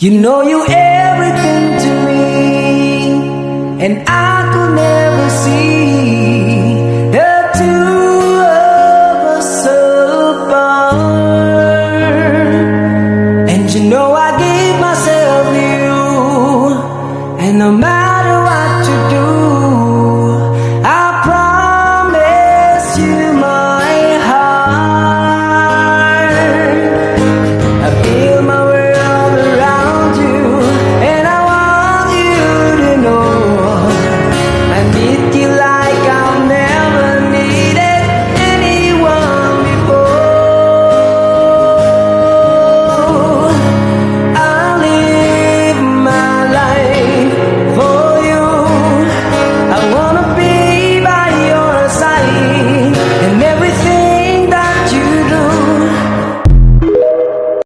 You know you're everything to me, and I could never see the two of us apart. And you know I gave myself to you, and no matter